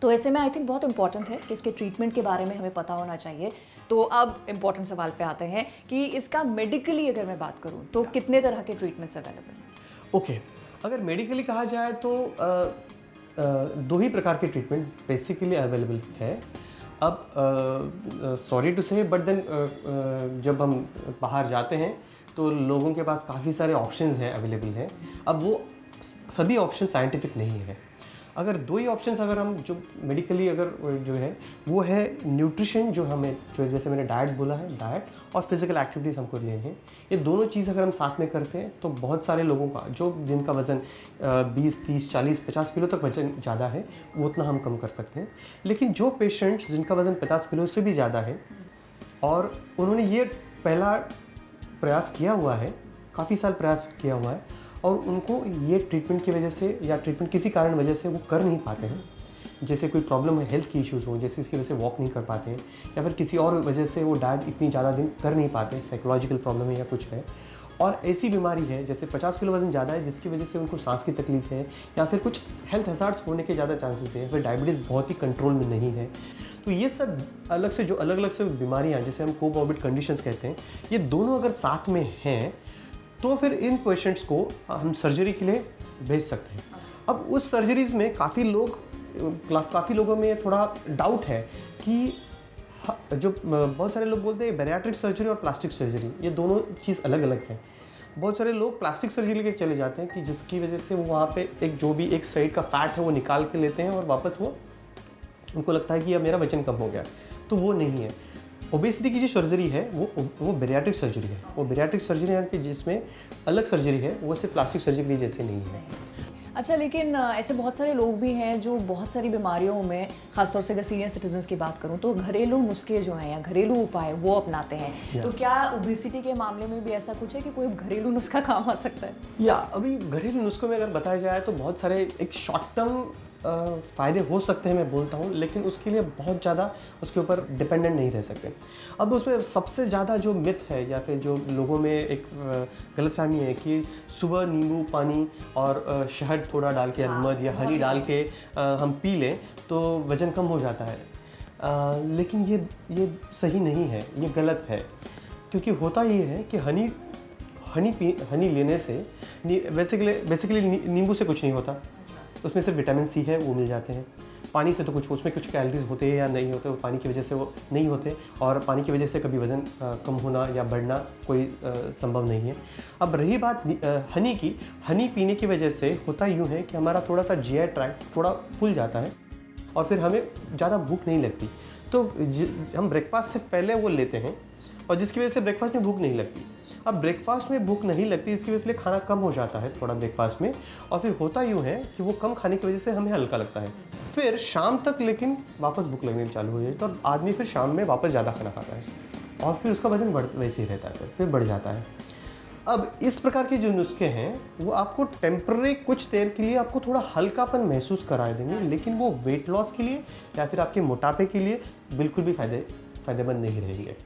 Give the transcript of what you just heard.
तो ऐसे में आई थिंक बहुत इंपॉर्टेंट है कि इसके ट्रीटमेंट के बारे में हमें पता होना चाहिए। तो अब इम्पॉर्टेंट सवाल पे आते हैं कि इसका मेडिकली अगर मैं बात करूँ तो कितने तरह के ट्रीटमेंट्स अवेलेबल हैं? ओके, अगर मेडिकली कहा जाए तो दो ही प्रकार के ट्रीटमेंट बेसिकली अवेलेबल है। अब सॉरी टू से बट देन जब हम बाहर जाते हैं तो लोगों के पास काफ़ी सारे ऑप्शंस हैं, अवेलेबल हैं। अब वो सभी ऑप्शन साइंटिफिक नहीं है। अगर दो ही ऑप्शंस अगर हम जो मेडिकली अगर जो है वो है न्यूट्रिशन, जो हमें जो जैसे मैंने डाइट बोला है, डाइट और फिजिकल एक्टिविटीज़ हमको लेनी है। ये दोनों चीज़ अगर हम साथ में करते हैं तो बहुत सारे लोगों का जो जिनका वज़न 20, 30, 40, 50 किलो तक वज़न ज़्यादा है वो उतना हम कम कर सकते हैं। लेकिन जो पेशेंट जिनका वज़न 50 किलो से भी ज़्यादा है और उन्होंने ये पहला प्रयास किया हुआ है, काफ़ी साल प्रयास किया हुआ है और उनको ये ट्रीटमेंट की वजह से या ट्रीटमेंट किसी कारण वजह से वो कर नहीं पाते हैं, जैसे कोई प्रॉब्लम है, हेल्थ की इश्यूज़ हो, जैसे इसकी वजह से वॉक नहीं कर पाते हैं या फिर किसी और वजह से वो डाइट इतनी ज़्यादा दिन कर नहीं पाते, साइकोलॉजिकल प्रॉब्लम है या कुछ है, और ऐसी बीमारी है जैसे 50 किलो वज़न ज़्यादा है जिसकी वजह से उनको सांस की तकलीफ है या फिर कुछ हेल्थ हज़ार्ड्स होने के ज़्यादा चांसेस है, फिर डायबिटीज़ बहुत ही कंट्रोल में नहीं है। तो ये सब अलग से जो अलग अलग से बीमारियाँ जिसे हम कोमॉर्बिड कंडीशंस कहते हैं, ये दोनों अगर साथ में हैं तो फिर इन पेशेंट्स को हम सर्जरी के लिए भेज सकते हैं। अब उस सर्जरीज़ में काफ़ी लोगों में थोड़ा डाउट है कि जो बहुत सारे लोग बोलते हैं बैरियाट्रिक सर्जरी और प्लास्टिक सर्जरी, ये दोनों चीज़ अलग अलग है। बहुत सारे लोग प्लास्टिक सर्जरी लेके चले जाते हैं कि जिसकी वजह से वो वहाँ पे एक साइड का फैट है वो निकाल के लेते हैं और वापस वो उनको लगता है कि अब मेरा वजन कम हो गया, तो वो नहीं है। ओबेसिटी की जो सर्जरी है वो बैरियाट्रिक सर्जरी है। वो बैरियाट्रिक सर्जरी है कि जिसमें अलग सर्जरी है, वो सिर्फ प्लास्टिक सर्जरी जैसे नहीं है। अच्छा, लेकिन ऐसे बहुत सारे लोग भी हैं जो बहुत सारी बीमारियों में, खासतौर से अगर सीनियर सिटीजन्स की बात करूं तो घरेलू नुस्खे जो हैं या घरेलू उपाय वो अपनाते हैं। तो क्या ओबेसिटी के मामले में भी ऐसा कुछ है कि कोई घरेलू नुस्खा काम आ सकता है? या अभी घरेलू नुस्खों में अगर बताया जाए तो बहुत सारे एक शॉर्ट टर्म फ़ायदे हो सकते हैं, मैं बोलता हूँ, लेकिन उसके लिए बहुत ज़्यादा उसके ऊपर डिपेंडेंट नहीं रह सकते। अब उसमें सबसे ज़्यादा जो मिथ है या फिर जो लोगों में एक गलतफहमी है कि सुबह नींबू पानी और शहद थोड़ा डाल के, अजमद या हनी डाल के हम पी लें तो वज़न कम हो जाता है। लेकिन ये सही नहीं है, ये गलत है। क्योंकि होता ये है कि हनी लेने से बेसिकली नींबू से कुछ नहीं होता, उसमें सिर्फ विटामिन सी है, वो मिल जाते हैं। पानी से तो उसमें कुछ कैलोरीज होते हैं या नहीं होते, वो पानी की वजह से वो नहीं होते, और पानी की वजह से कभी वज़न कम होना या बढ़ना कोई संभव नहीं है। अब रही बात हनी की, हनी पीने की वजह से होता यूँ है कि हमारा थोड़ा सा जीआई ट्रैक्ट थोड़ा फूल जाता है और फिर हमें ज़्यादा भूख नहीं लगती। तो हम ब्रेकफास्ट से पहले वो लेते हैं और जिसकी वजह से ब्रेकफास्ट में भूख नहीं लगती। अब ब्रेकफास्ट में भूख नहीं लगती, इसकी वजह से खाना कम हो जाता है थोड़ा ब्रेकफास्ट में, और फिर होता यूँ है कि वो कम खाने की वजह से हमें हल्का लगता है। फिर शाम तक लेकिन वापस भूख लगनी चालू हो जाती है, तो आदमी फिर शाम में वापस ज़्यादा खाना खाता है और फिर उसका वज़न वैसे ही रहता है, फिर बढ़ जाता है। अब इस प्रकार के जो नुस्खे हैं वो आपको टेम्पररी कुछ देर के लिए आपको थोड़ा हल्कापन महसूस करा देंगे, लेकिन वो वेट लॉस के लिए या फिर आपके मोटापे के लिए बिल्कुल भी फ़ायदेमंद नहीं रहेंगे।